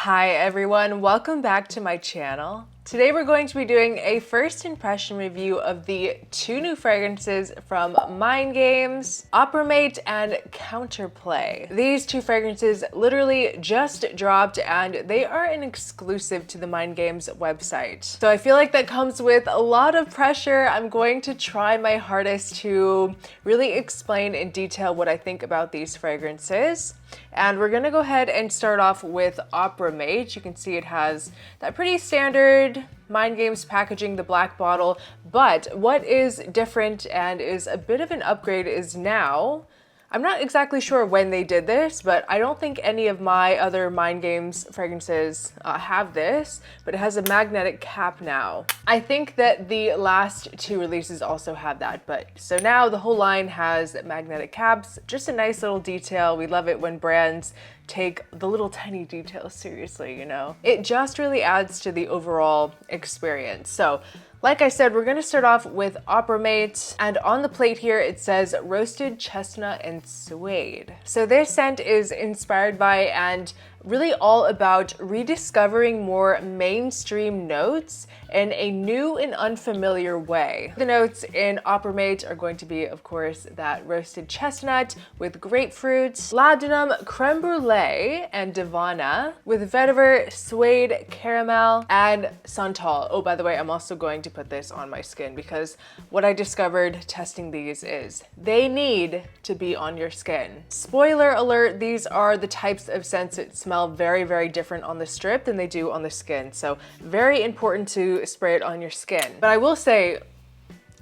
Hi everyone, welcome back to my channel. Today we're going to be doing a first impression review of the two new fragrances from Mind Games, Opera-Mate and Counterplay. These two fragrances literally just dropped and they are an exclusive to the Mind Games website. So I feel like that comes with a lot of pressure. I'm going to try my hardest to really explain in detail what I think about these fragrances. And we're gonna go ahead and start off with Opera-Mate. You can see it has that pretty standard Mind Games packaging, the black bottle. But what is different and is a bit of an upgrade is now, I'm not exactly sure when they did this, but I don't think any of my other Mind Games fragrances have this, but it has a magnetic cap now. I think that the last two releases also have that, but so now the whole line has magnetic caps, just a nice little detail. We love it when brands take the little tiny details seriously, you know? It just really adds to the overall experience. So, like I said, we're gonna start off with Opera-Mate, and on the plate here it says roasted chestnut and suede. So this scent is inspired by and really all about rediscovering more mainstream notes in a new and unfamiliar way. The notes in Opera-Mate are going to be, of course, that roasted chestnut with grapefruit, laudanum, creme brulee, and divana, with vetiver, suede, caramel, and santal. Oh, by the way, I'm also going to put this on my skin because what I discovered testing these is they need to be on your skin. Spoiler alert, these are the types of scents that smell very, very different on the strip than they do on the skin. So very important to spray it on your skin. But I will say,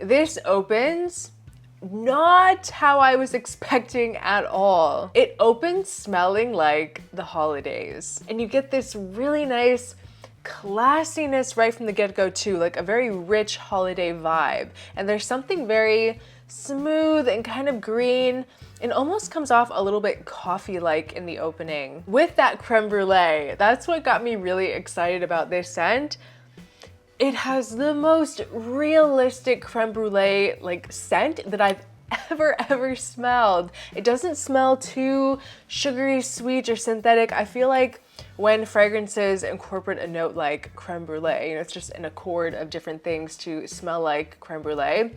this opens not how I was expecting at all. It opens smelling like the holidays. And you get this really nice classiness right from the get-go too, like a very rich holiday vibe. And there's something very smooth and kind of green. It almost comes off a little bit coffee-like in the opening. With that creme brulee, that's what got me really excited about this scent. It has the most realistic creme brulee like scent that I've ever smelled. It doesn't smell too sugary, sweet, or synthetic. I feel like when fragrances incorporate a note like creme brulee, you know, it's just an accord of different things to smell like creme brulee.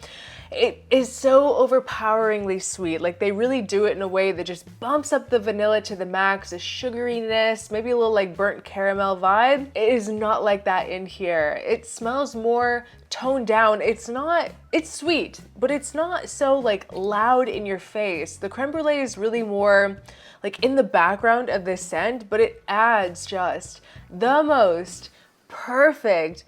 It is so overpoweringly sweet. Like they really do it in a way that just bumps up the vanilla to the max, the sugariness, maybe a little like burnt caramel vibe. It is not like that in here. It smells more toned down. It's sweet, but it's not so like loud in your face. The creme brulee is really more like in the background of this scent, but it adds just the most perfect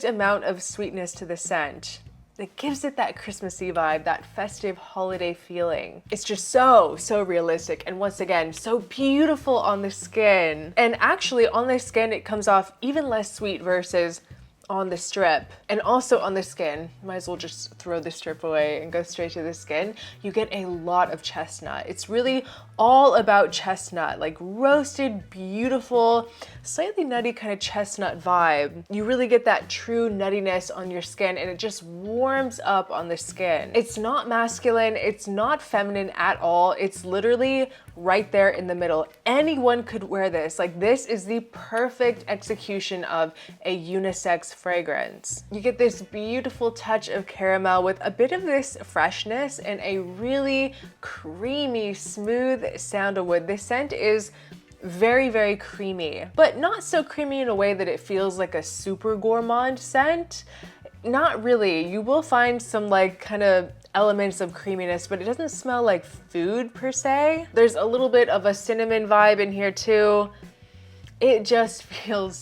amount of sweetness to the scent. It gives it that Christmassy vibe, that festive holiday feeling. It's just so realistic, and once again, so beautiful on the skin. And actually on the skin, it comes off even less sweet versus on the strip. And also on the skin, might as well just throw the strip away and go straight to the skin, you get a lot of chestnut. It's really all about chestnut, like roasted, beautiful, slightly nutty kind of chestnut vibe. You really get that true nuttiness on your skin, and it just warms up on the skin. It's not masculine, it's not feminine at all. It's literally right there in the middle. Anyone could wear this. Like this is the perfect execution of a unisex fragrance. You get this beautiful touch of caramel with a bit of this freshness and a really creamy, smooth sandalwood. This scent is very creamy, but not so creamy in a way that it feels like a super gourmand scent. Not really. You will find some like kind of elements of creaminess, but it doesn't smell like food per se. There's a little bit of a cinnamon vibe in here too. It just feels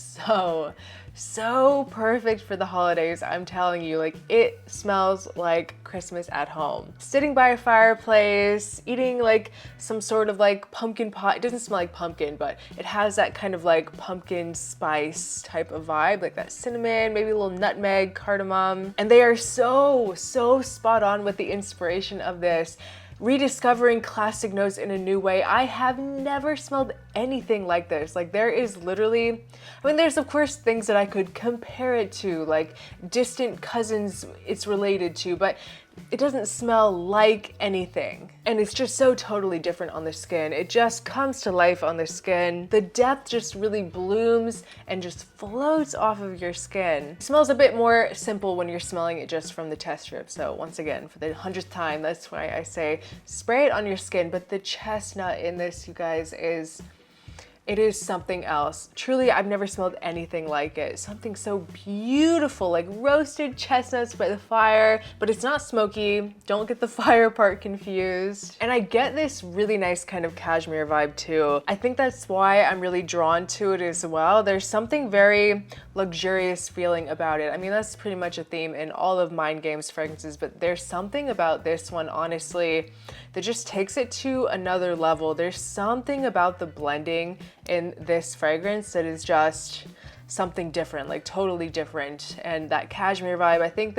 so perfect for the holidays. I'm telling you, like it smells like Christmas at home. Sitting by a fireplace, eating like some sort of like pumpkin pie. It doesn't smell like pumpkin, but it has that kind of like pumpkin spice type of vibe, like that cinnamon, maybe a little nutmeg, cardamom. And they are so spot on with the inspiration of this. Rediscovering classic notes in a new way. I have never smelled anything like this. Like there is literally, I mean, there's of course things that I could compare it to, like distant cousins it's related to, but it doesn't smell like anything. And it's just so totally different on the skin. It just comes to life on the skin. The depth just really blooms and just floats off of your skin. It smells a bit more simple when you're smelling it just from the test strip. So once again, for the 100th time, that's why I say spray it on your skin. But the chestnut in this, you guys, it is something else. Truly, I've never smelled anything like it. Something so beautiful, like roasted chestnuts by the fire, but it's not smoky. Don't get the fire part confused. And I get this really nice kind of cashmere vibe too. I think that's why I'm really drawn to it as well. There's something very luxurious feeling about it. I mean, that's pretty much a theme in all of Mind Games fragrances, but there's something about this one, honestly, that just takes it to another level. There's something about the blending in this fragrance that is just something different, like totally different. And that cashmere vibe, I think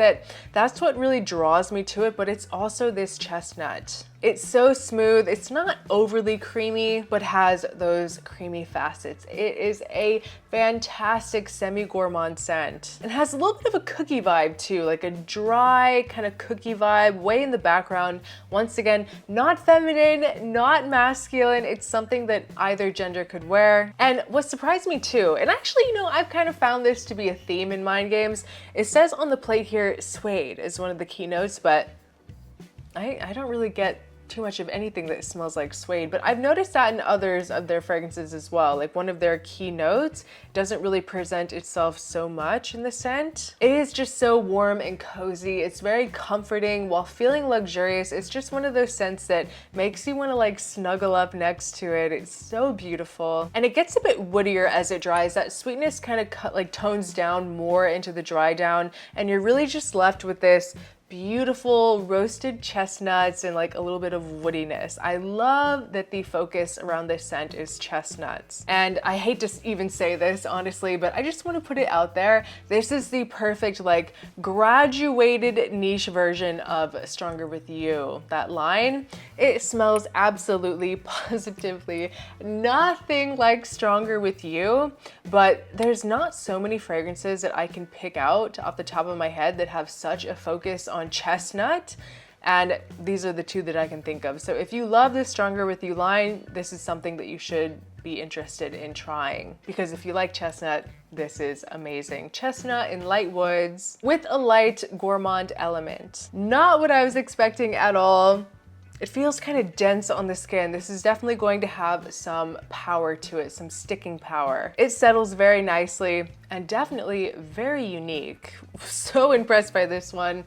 that's what really draws me to it, but it's also this chestnut. It's so smooth. It's not overly creamy, but has those creamy facets. It is a fantastic semi-gourmand scent and has a little bit of a cookie vibe too, like a dry kind of cookie vibe way in the background. Once again, not feminine, not masculine. It's something that either gender could wear. And what surprised me too, and actually, you know, I've kind of found this to be a theme in Mind Games. It says on the plate here, suede is one of the keynotes, but I don't really get too much of anything that smells like suede, but I've noticed that in others of their fragrances as well. Like one of their key notes doesn't really present itself so much in the scent. It is just so warm and cozy. It's very comforting while feeling luxurious. It's just one of those scents that makes you want to like snuggle up next to it. It's so beautiful. And it gets a bit woodier as it dries. That sweetness kind of like tones down more into the dry down, and you're really just left with this beautiful roasted chestnuts and like a little bit of woodiness. I love that the focus around this scent is chestnuts. And I hate to even say this, honestly, but I just want to put it out there. This is the perfect like graduated niche version of Stronger With You. That line, it smells absolutely, positively nothing like Stronger With You, but there's not so many fragrances that I can pick out off the top of my head that have such a focus on chestnut, and these are the two that I can think of. So if you love this Stronger With You line, this is something that you should be interested in trying, because if you like chestnut, this is amazing. Chestnut in light woods with a light gourmand element. Not what I was expecting at all. It feels kind of dense on the skin. This is definitely going to have some power to it, some sticking power. It settles very nicely and definitely very unique. So impressed by this one.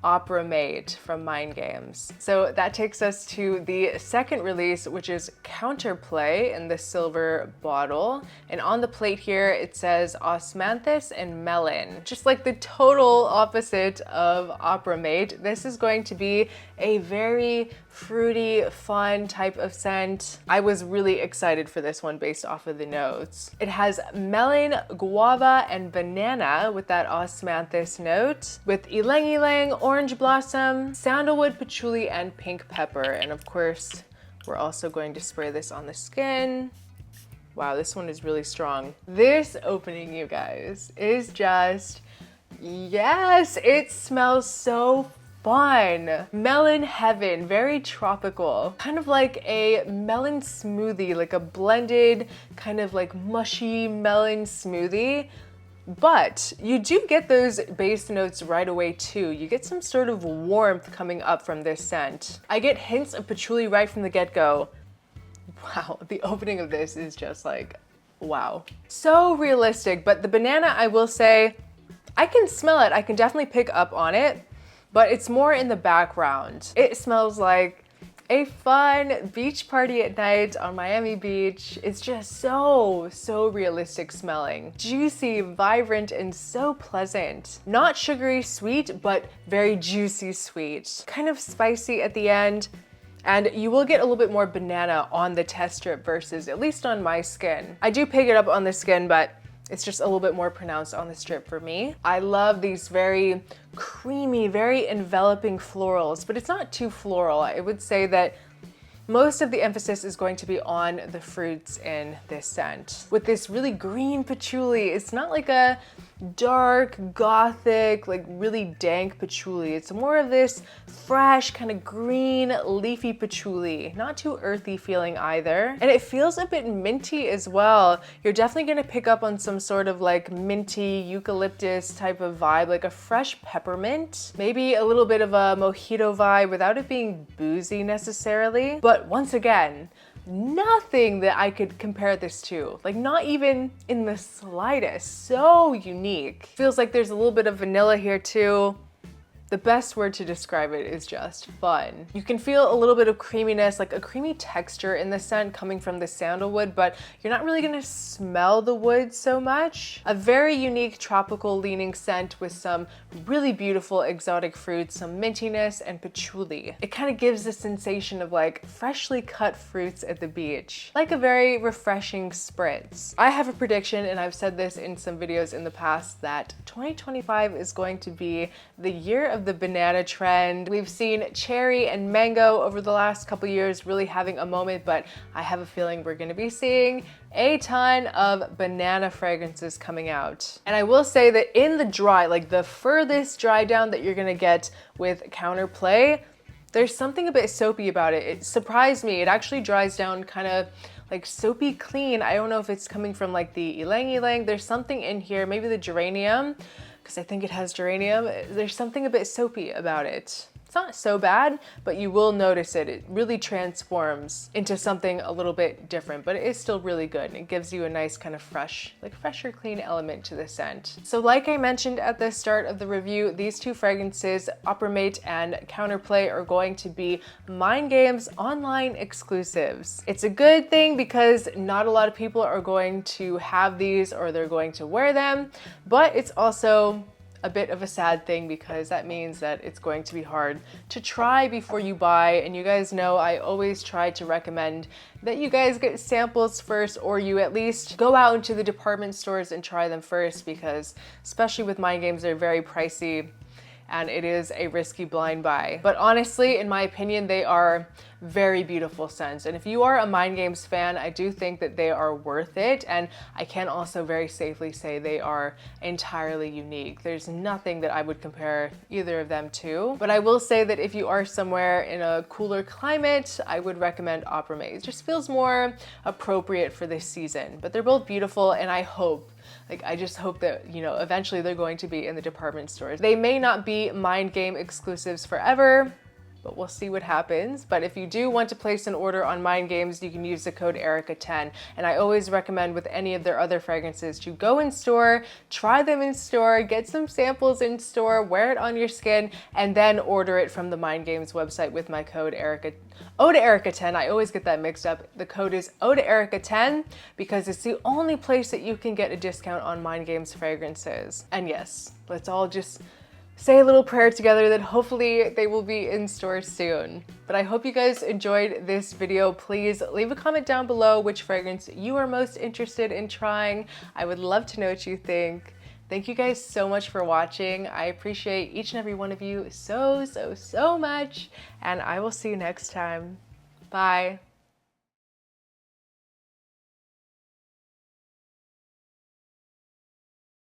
Opera Mate from Mind Games. So that takes us to the second release, which is Counterplay in the silver bottle. And on the plate here, it says Osmanthus and Melon. Just like the total opposite of Opera Mate, this is going to be a very fruity, fun type of scent. I was really excited for this one based off of the notes. It has melon, guava, and banana with that osmanthus note, with ylang ylang, orange blossom, sandalwood, patchouli, and pink pepper. And of course, we're also going to spray this on the skin. Wow, this one is really strong. This opening, you guys, is just, yes, it smells so fun. Melon heaven, very tropical. Kind of like a melon smoothie, like a blended kind of like mushy melon smoothie. But you do get those base notes right away too. You get some sort of warmth coming up from this scent. I get hints of patchouli right from the get-go. Wow, the opening of this is just like, wow. So realistic, but the banana, I will say, I can smell it. I can definitely pick up on it, but it's more in the background. It smells like a fun beach party at night on Miami Beach. It's just so realistic smelling. Juicy, vibrant, and so pleasant. Not sugary sweet, but very juicy sweet. Kind of spicy at the end. And you will get a little bit more banana on the test strip versus at least on my skin. I do pick it up on the skin, but it's just a little bit more pronounced on the strip for me. I love these very creamy, very enveloping florals, but it's not too floral. I would say that most of the emphasis is going to be on the fruits in this scent. With this really green patchouli, it's not like a dark, gothic, like really dank patchouli. It's more of this fresh, kind of green, leafy patchouli. Not too earthy feeling either. And it feels a bit minty as well. You're definitely gonna pick up on some sort of like minty eucalyptus type of vibe, like a fresh peppermint. Maybe a little bit of a mojito vibe without it being boozy necessarily. But once again, nothing that I could compare this to, like not even in the slightest. So unique. Feels like there's a little bit of vanilla here too. The best word to describe it is just fun. You can feel a little bit of creaminess, like a creamy texture in the scent coming from the sandalwood, but you're not really gonna smell the wood so much. A very unique tropical leaning scent with some really beautiful exotic fruits, some mintiness and patchouli. It kind of gives the sensation of like freshly cut fruits at the beach, like a very refreshing spritz. I have a prediction, and I've said this in some videos in the past, that 2025 is going to be the year of the banana trend. We've seen cherry and mango over the last couple years really having a moment, but I have a feeling we're gonna be seeing a ton of banana fragrances coming out. And I will say that in the dry, like the furthest dry down that you're gonna get with Counterplay, there's something a bit soapy about it. It surprised me. It actually dries down kind of like soapy clean. I don't know if it's coming from like the ylang ylang. There's something in here, maybe the geranium, because I think it has geranium. There's something a bit soapy about it. It's not so bad, but you will notice it. It really transforms into something a little bit different, but it is still really good. And it gives you a nice kind of fresh, like fresher, clean element to the scent. So like I mentioned at the start of the review, these two fragrances, Opera Mate and Counterplay, are going to be Mind Games online exclusives. It's a good thing because not a lot of people are going to have these or they're going to wear them, but it's also a bit of a sad thing because that means that it's going to be hard to try before you buy. And you guys know I always try to recommend that you guys get samples first, or you at least go out into the department stores and try them first, because especially with Mind Games, they're very pricey and it is a risky blind buy. But honestly, in my opinion, they are very beautiful scents. And if you are a Mind Games fan, I do think that they are worth it. And I can also very safely say they are entirely unique. There's nothing that I would compare either of them to. But I will say that if you are somewhere in a cooler climate, I would recommend Opera Mate. It just feels more appropriate for this season. But they're both beautiful, and I just hope that, you know, eventually they're going to be in the department stores. They may not be Mind Game exclusives forever, but we'll see what happens. But if you do want to place an order on Mind Games, you can use the code Erica10. And I always recommend with any of their other fragrances to go in store, try them in store, get some samples in store, wear it on your skin, and then order it from the Mind Games website with my code Erica10. I always get that mixed up. The code is Erica10 because it's the only place that you can get a discount on Mind Games fragrances. And yes, let's all just say a little prayer together that hopefully they will be in stores soon. But I hope you guys enjoyed this video. Please leave a comment down below which fragrance you are most interested in trying. I would love to know what you think. Thank you guys so much for watching. I appreciate each and every one of you so much. And I will see you next time. Bye.